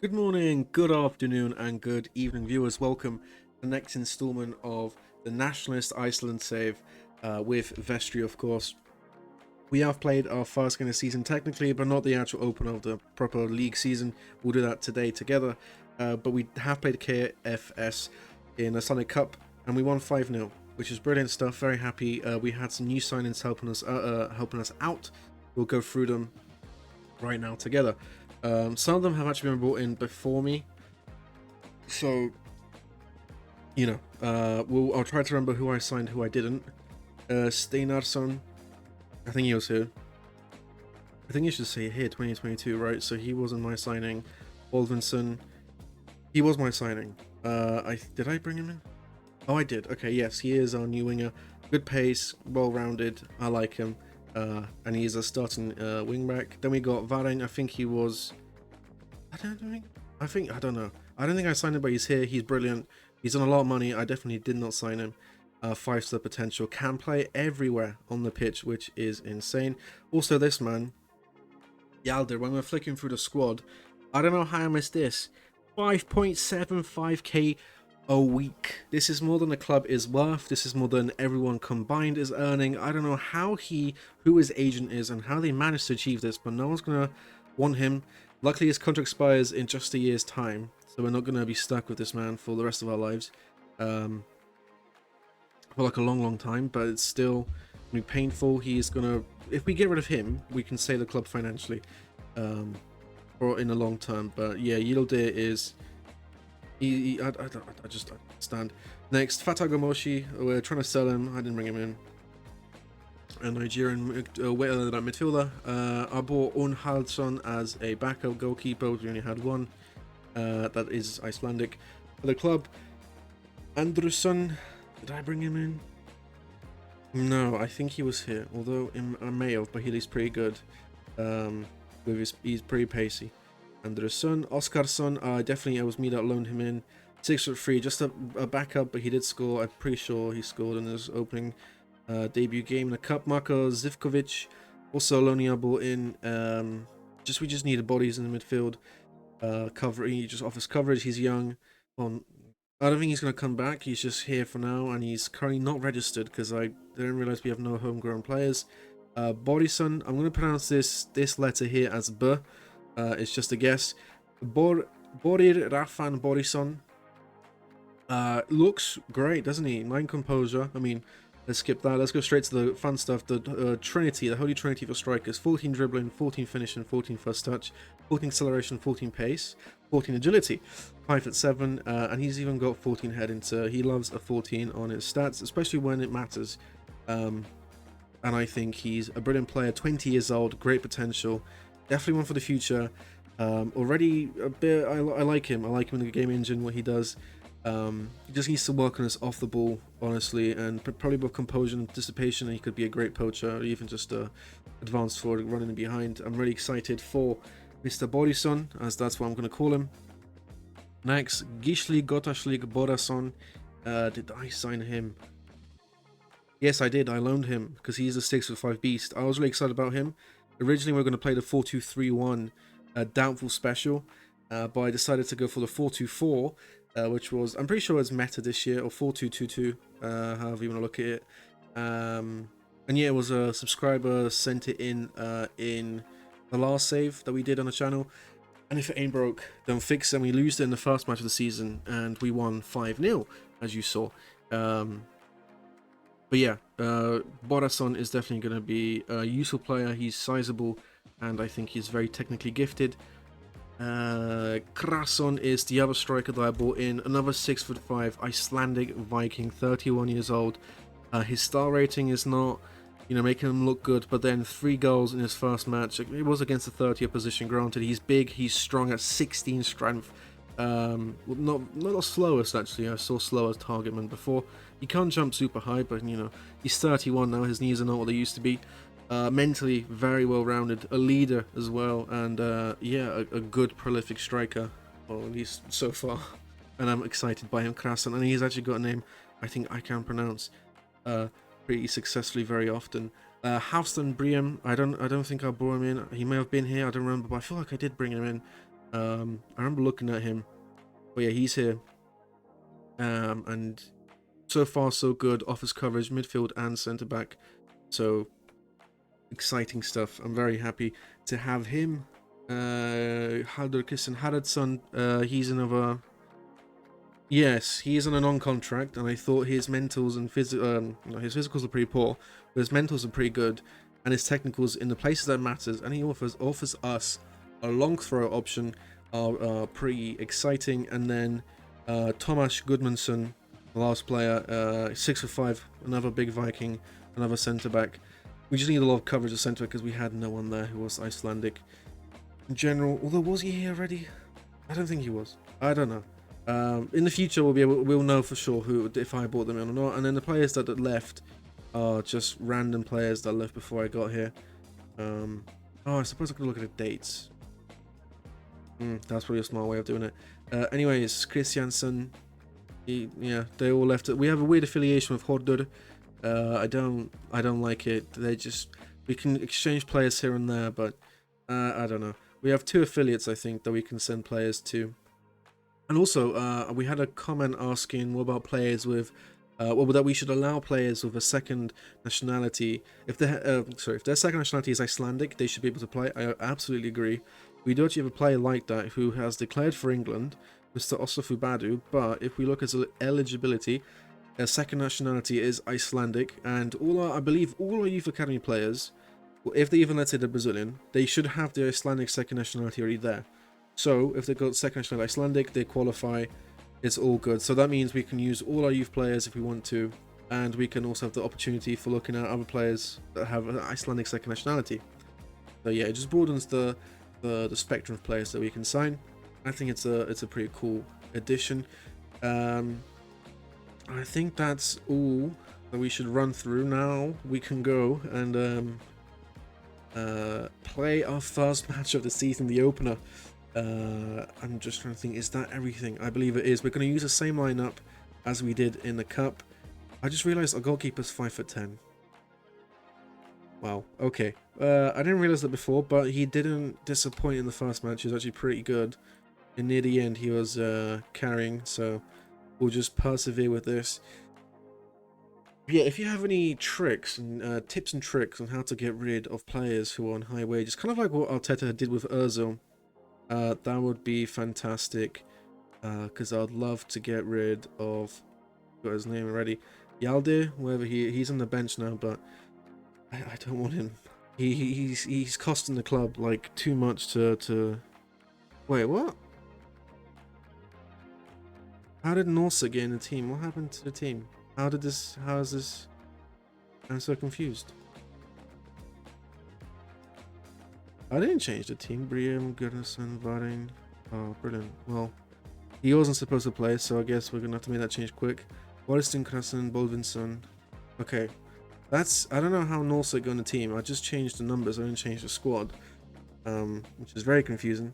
Good morning, good afternoon, and good evening, viewers. Welcome to the next installment of the Nationalist Iceland save with Vestri, of course. We have played our first game of the season technically, but not the actual open of the proper league season. We'll do that today together. But we have played KFS in a Sonic Cup, and we won 5-0, which is brilliant stuff. Very happy. We had some new signings helping us out. We'll go through them right now together. Some of them have actually been brought in before me, so I'll try to remember who I signed, who I didn't. Steinarsson, I think he was here. I think you should say here 2022, right? So he wasn't my signing. Baldwinson, he was my signing. Did I bring him in? Oh, I did. Okay, yes, he is our new winger. Good pace, well-rounded. I like him. And he's a starting wingback. Then we got Vareng. I think he was. I don't know. I don't think I signed him, but he's here. He's brilliant. He's on a lot of money. I definitely did not sign him. 5-star potential. Can play everywhere on the pitch, which is insane. Also, this man, Yalder. When we're flicking through the squad, I don't know how I missed this. 5.75k a week. This is more than the club is worth. This is more than everyone combined is earning. I don't know who his agent is and how they managed to achieve this, but no one's gonna want him. Luckily his contract expires in just a year's time, so we're not gonna be stuck with this man for the rest of our lives, for like a long time. But it's still gonna be painful. He's gonna, if we get rid of him, we can save the club financially, or in the long term. But yeah, Yildir is I just don't stand. Next, Fatagamoshi. We're trying to sell him. I didn't bring him in. A Nigerian midfielder. I bought Unhaldsson as a backup goalkeeper. We only had one. That is Icelandic for the club. Andrusson. Did I bring him in? No, I think he was here. Although I may have, but he's pretty good. He's pretty pacey. Andersson, Oskarsson, definitely it was me that loaned him in. 6'3", just a backup, but he did score. I'm pretty sure he scored in his opening debut game in the cup. Marko Zivkovic, also loaning ball in. We just needed bodies in the midfield. He just offers coverage. He's young. I don't think he's going to come back. He's just here for now, and he's currently not registered because I didn't realize we have no homegrown players. Bodison, I'm going to pronounce this letter here as B. It's just a guess. Borir Rafan Borison looks great, doesn't he? 9 composure. I mean, let's skip that. Let's go straight to the fun stuff. The Trinity, the Holy Trinity for strikers: 14 dribbling, 14 finishing, 14 first touch, 14 acceleration, 14 pace, 14 agility, 5'7", and he's even got 14 heading. So he loves a 14 on his stats, especially when it matters. And I think he's a brilliant player. 20 years old, great potential. Definitely one for the future. Already a bit. I like him. I like him in the game engine. What he does. He just needs to work on his off the ball, honestly, and probably with composure and dissipation. He could be a great poacher, or even just a advanced forward running in behind. I'm really excited for Mr. Borison, as that's what I'm going to call him. Next, Gishli Gotashlik Borason. Did I sign him? Yes, I did. I loaned him because he's a 6'5" beast. I was really excited about him. Originally, we were going to play the 4-2-3-1 doubtful special, but I decided to go for the 4-2-4, which was, I'm pretty sure it's meta this year, or 4-2-2-2, however you want to look at it. And yeah, it was a subscriber sent it in the last save that we did on the channel. And if it ain't broke, don't fix it. And we lost it in the first match of the season, and we won 5-0, as you saw. But yeah, Borason is definitely going to be a useful player. He's sizable, and I think he's very technically gifted. Krason is the other striker that I bought in. Another 6'5" Icelandic Viking, 31 years old. His star rating is not, making him look good, but then 3 goals in his first match. It was against the 30th position, granted. He's big, he's strong at 16 strength. Not the slowest, actually. I saw slower targetman before. He can't jump super high, but he's 31 now. His knees are not what they used to be. Mentally very well rounded, a leader as well, and yeah, a good prolific striker, well, at least so far. And I'm excited by him, Krasen, and he's actually got a name I think I can pronounce pretty successfully very often. Houston Briem, I don't think I brought him in. He may have been here, I don't remember, but I feel like I did bring him in. I remember looking at him. But yeah, he's here. And so far so good. Offers coverage, midfield and centre back. So exciting stuff. I'm very happy to have him. Haldur Kissin Haraldsson, he's another. Yes, he is on a non-contract, and I thought his mentals and his physicals are pretty poor, but his mentals are pretty good, and his technicals in the places that matters, and he offers us a long throw option, are pretty exciting. And then Tomasz Gudmundsson, the last player, 6'5", another big Viking, another centre back. We just need a lot of coverage of centre because we had no one there who was Icelandic. In general, although was he here already? I don't think he was. I don't know. In the future, we'll know for sure who, if I bought them in or not. And then the players that left are just random players that left before I got here. Oh, I suppose I could look at the dates. That's probably a smart way of doing it. Anyways, Christiansen, yeah, they all left. We have a weird affiliation with Hordur. I don't like it. We can exchange players here and there, but I don't know. We have 2 affiliates, I think, that we can send players to. And also, we had a comment asking what about players with, that we should allow players with a second nationality. If their second nationality is Icelandic, they should be able to play. I absolutely agree. We do actually have a player like that who has declared for England, Mr. Osofu Badu. But if we look at eligibility, a second nationality is Icelandic, and I believe all our youth academy players, if they even, let's say, they're Brazilian, they should have the Icelandic second nationality already there. So if they got second nationality Icelandic, they qualify. It's all good. So that means we can use all our youth players if we want to, and we can also have the opportunity for looking at other players that have an Icelandic second nationality. So yeah, it just broadens the spectrum of players that we can sign. I think it's a pretty cool addition. I think that's all that we should run through. Now we can go and play our first match of the season, the opener. I'm just trying to think, is that everything? I believe it is. We're going to use the same lineup as we did in the cup. I just realized our goalkeeper's 5'10". Wow, okay. I didn't realize that before, but he didn't disappoint in the first match. He was actually pretty good. And near the end, he was carrying, so we'll just persevere with this. Yeah, if you have any tricks and tips and tricks on how to get rid of players who are on high wages, kind of like what Arteta did with Ozil, that would be fantastic, because I'd love to get rid of, got his name already, Yaldir, wherever he's on the bench now, but I don't want him. He's costing the club like too much to. Wait, what? How did Norsa get in the team? What happened to the team? How is this? I'm so confused. I didn't change the team. Briam, Gunnarsson, Varin. Oh, brilliant. Well, he wasn't supposed to play, so I guess we're gonna have to make that change quick. Wariston, Krasen, Bolvinson. Okay. I don't know how Norsa got in the team. I just changed the numbers, I didn't change the squad. Which is very confusing.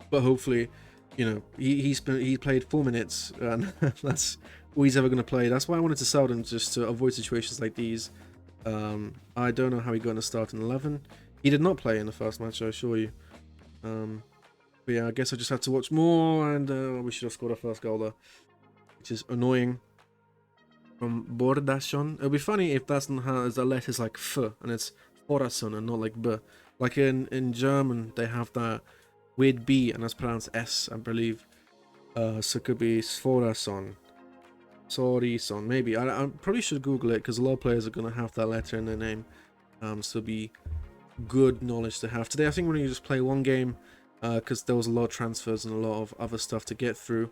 But hopefully, you know, he played 4 minutes, and that's all he's ever going to play. That's why I wanted to sell him, just to avoid situations like these. I don't know how he got in the starting 11. He did not play in the first match, I assure you. But yeah, I guess I just have to watch more, and we should have scored our first goal there, which is annoying. From Bordasson. It would be funny if that's not how the letters like F, and it's Forason and not like B. Like in German, they have that weird B, and that's pronounced S, I believe. So it could be Svorason. Sorison, maybe. I probably should Google it, because a lot of players are going to have that letter in their name. So it'd be good knowledge to have. Today, I think we're going to just play one game, because there was a lot of transfers and a lot of other stuff to get through.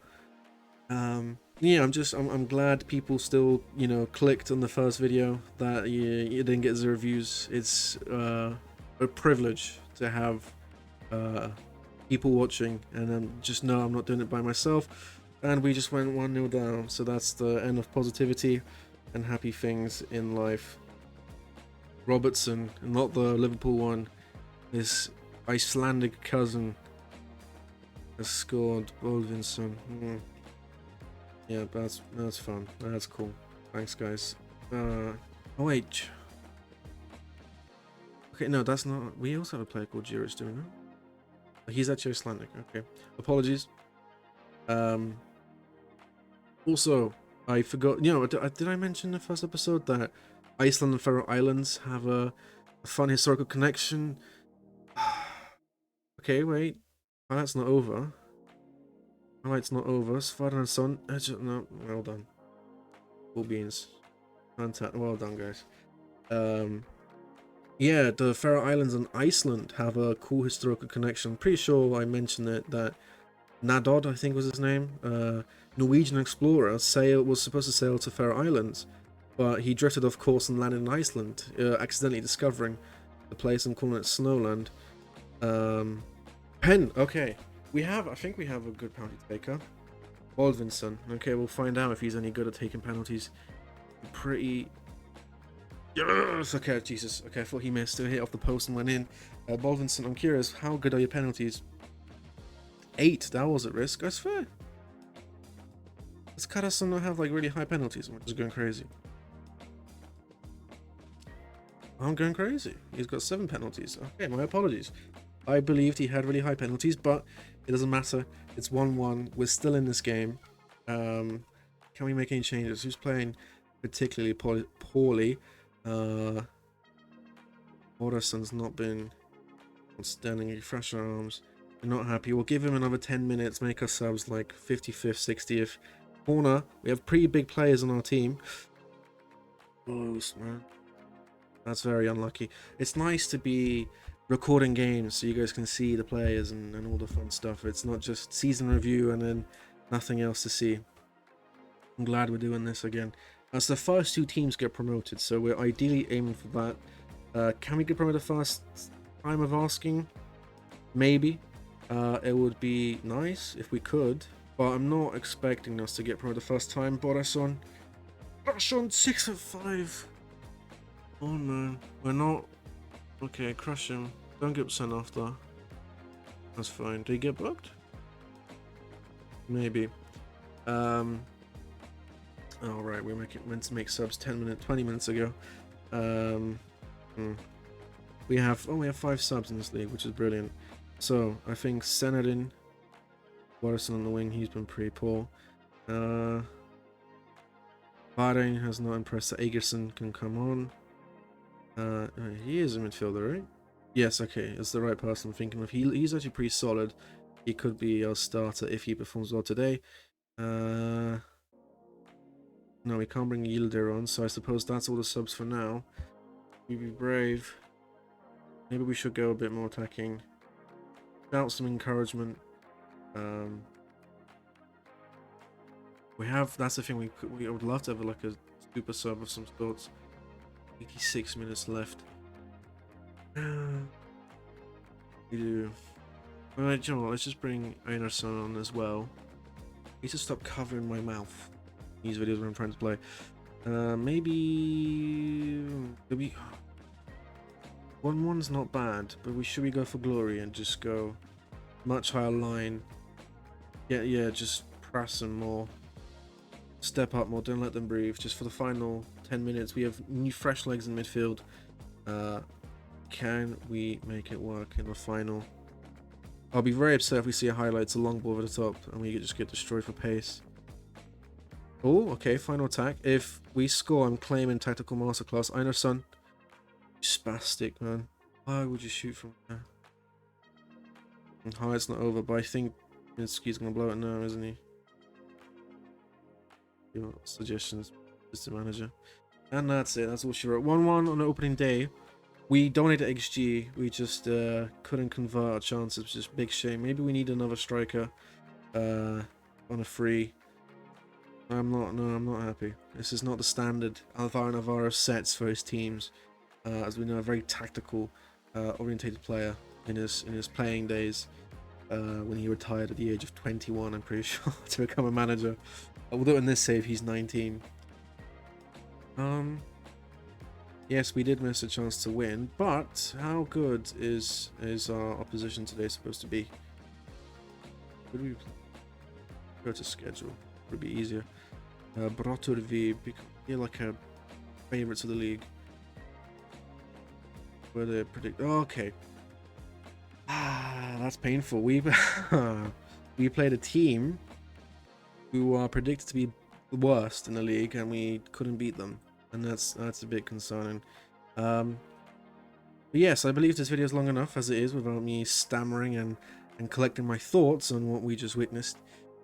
Yeah, I'm glad people still, you know, clicked on the first video, that you didn't get 0 views. It's a privilege to have people watching, and just know I'm not doing it by myself. And we just went 1-0 down, so that's the end of positivity and happy things in life. Robertson, not the Liverpool one, his Icelandic cousin has scored. Bolvinson. Yeah, that's fun. That's cool. Thanks, guys. Oh wait. Okay, no, that's not. We also have a player called Jiris, do we not? He's actually Icelandic. Okay, apologies. Also, I forgot. You know, did I mention in the first episode that Iceland and Faroe Islands have a fun historical connection? Okay, wait. Oh, that's not over. Oh, it's not over. Father and son. No, well done. Cool beans. Fantastic. Well done, guys. Yeah, the Faroe Islands and Iceland have a cool historical connection. I'm pretty sure I mentioned it that Nadod, I think was his name, Norwegian explorer, was supposed to sail to Faroe Islands, but he drifted off course and landed in Iceland, accidentally discovering the place and calling it Snowland. Pen, okay. I think we have a good penalty taker. Baldvinsson. Okay, we'll find out if he's any good at taking penalties. Pretty... Yes! Okay, Jesus. Okay, I thought he missed. He hit off the post and went in. Baldvinsson, I'm curious, how good are your penalties? 8, that was at risk. That's fair. Does Karason not have like really high penalties? I'm just going crazy. I'm going crazy. He's got 7 penalties. Okay, my apologies. I believed he had really high penalties, but it doesn't matter. It's 1-1. We're still in this game. Can we make any changes? Who's playing particularly poorly? Orderson's not been outstanding. Fresh arms. We're not happy. We'll give him another 10 minutes, make our subs like 55th, 60th. Corner. We have pretty big players on our team. Close, man. That's very unlucky. It's nice to be recording games so you guys can see the players and all the fun stuff. It's not just season review and then nothing else to see. I'm glad we're doing this again. As the first 2 teams get promoted, so we're ideally aiming for that. Can we get promoted first time of asking? Maybe. It would be nice if we could, but I'm not expecting us to get promoted the first time. Borason 6-5. Oh no, we're not. Okay, crush him. Don't get sent off though. That's fine. Did he get booked? Maybe. Alright, we're meant to make subs 20 minutes ago. We have 5 subs in this league, which is brilliant. So I think Senadin, Watterson on the wing, he's been pretty poor. Bahrain has not impressed. So Agerson can come on. He is a midfielder, right? Yes, okay, it's the right person I'm thinking of. He's actually pretty solid. He could be our starter if he performs well today. No, we can't bring Yildir on, so I suppose that's all the subs for now. We be brave. Maybe we should go a bit more attacking. Without some encouragement. That's the thing, we would love to have like a super sub of some sorts. 86 minutes left. We do. Alright, you know what, let's just bring Einarsson on as well. I need to stop covering my mouth. These videos when I'm trying to play. Maybe 1-1's not bad, but should we go for glory and just go much higher line? Yeah, just press them more. Step up more, don't let them breathe. Just for the final 10 minutes, we have new fresh legs in midfield. Can we make it work in the final? I'll be very upset if we see a highlights, a long ball over the top, and we just get destroyed for pace. Oh, okay, final attack. If we score, I'm claiming tactical masterclass. Einarsson. Spastic, man. Why would you shoot from there? Highlight's not over, but I think Minsky's gonna blow it now, isn't he? Your suggestions, Mr. Manager. And that's it, that's all she wrote. 1-1 on the opening day. We donated XG, we just couldn't convert our chances, which is a big shame. Maybe we need another striker on a free. I'm not happy. This is not the standard Alvaro Navarro sets for his teams. As we know, a very tactical orientated player in his playing days. When he retired at the age of 21, I'm pretty sure, to become a manager. Although in this save he's 19. Yes, we did miss a chance to win, but how good is our opposition today supposed to be? Could we go to schedule? Would be easier. Broturvi, you're like a favourites of the league. Where they predict? Oh, okay. That's painful. We we played a team who are predicted to be the worst in the league, and we couldn't beat them, and that's a bit concerning. But yes, I believe this video is long enough as it is without me stammering and collecting my thoughts on what we just witnessed.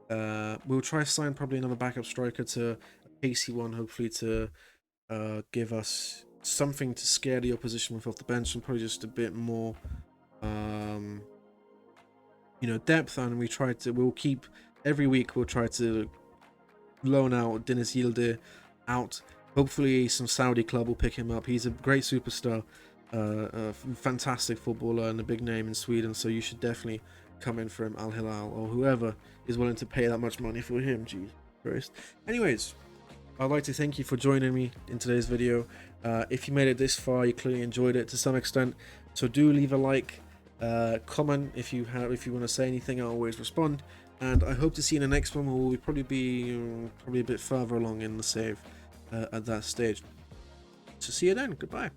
We'll try to sign probably another backup striker, to a pacey one, hopefully, to give us something to scare the opposition with off the bench, and probably just a bit more you know, depth. And we'll keep every week, we'll try to loan out Deniz Yildiz out. Hopefully some Saudi club will pick him up. He's a great superstar, a fantastic footballer and a big name in Sweden, so you should definitely come in for him. Al Hilal or whoever is willing to pay that much money for him. Jeez Christ. Anyways, I'd like to thank you for joining me in today's video. If you made it this far, you clearly enjoyed it to some extent, so do leave a like, comment if you want to say anything. I'll always respond, and I hope to see you in the next one, where we'll probably be a bit further along in the save at that stage. So see you then. Goodbye.